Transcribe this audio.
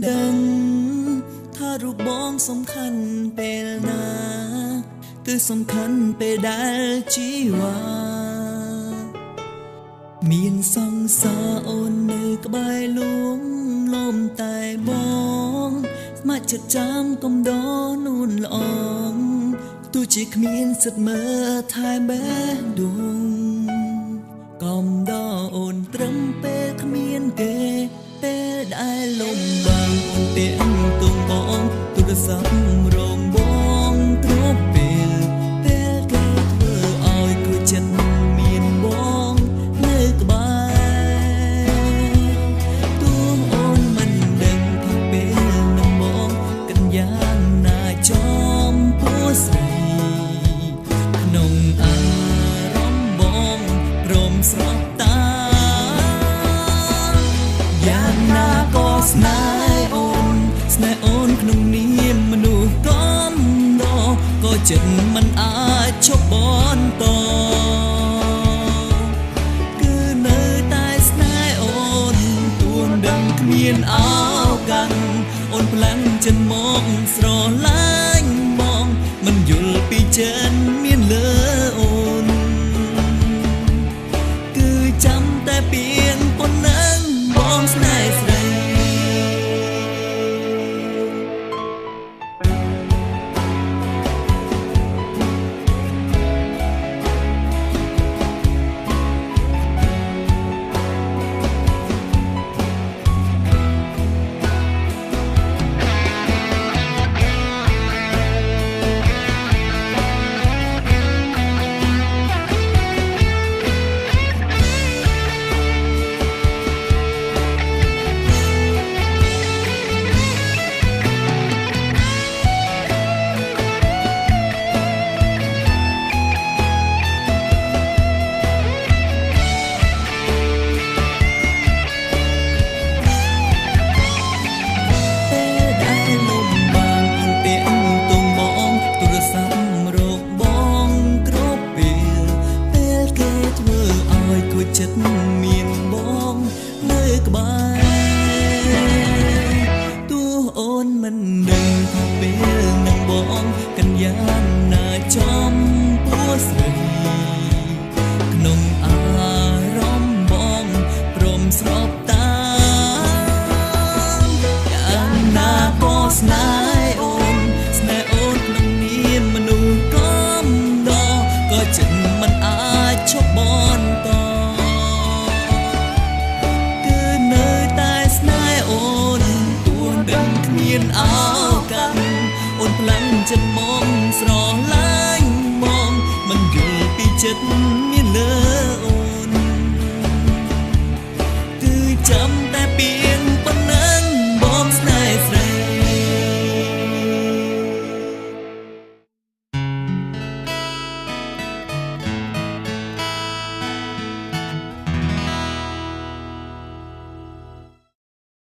ដឹងថារូបបងសំខាន់ពេលណាគឺសំខាន់ពេលដែលជីវ៉ាមានសង្សារអូននៅក្បែរលួងលំតែបងស្ម័គ្រចិត្តចាំកំដរនូនល្អងទោះជាគ្មានសិទ្ធមើលថែបេះដូងកំដរអូនត្រឹមពេលគ្មានគេពេលដែលលំបាំងអូនទាំងទងបងទូរស័ព្ទរងបងគ្រប់ពេលគេធ្វើឲ្យគួរចិត្តមានបងនៅក្បែរទោះអូនមិនដឹងថាពេលនឹងបងកិនយ៉ាងណាចំពោះស្រីក្នុងអារម្មណ៍បងព្រមស្របតាយ៉ាងណាក៏ស្នេហ៍អូនក្នុងនាមមនុស្សកំដរក៏ចិត្តមិនអាចឈប់បន្តគឺនៅតែស្នេហ៍អូនទួនដឹងគ្មានឱកាសអូនផ្លាំងចិត្តមកស្រឡាញ់បងមិនយល់ពីចិត្តមានលើអូនគឺចាំតែពីងប៉ុណ្ណឹងបងស្នេហ៍ស្រីចិត្តមានបងនៅក្បែរទោះអូនមិនដឹងថាពេលនឹងបងកិនយ៉ាងណាចំពោះស្រីក្នុងអារម្មណ៍បងព្រមស្របតាមយ៉ាងណាក៏ស្នេហ៍អូនក្នុងនាមមនុស្សកំដរក៏ចិត្តមិនអាចឈប់បន្តមានឱកាសអូនផ្លាំងចិត្តមកស្រឡាញ់មកមិនយល់ពីចិត្តមានលើអូនគឺចាំតែពីង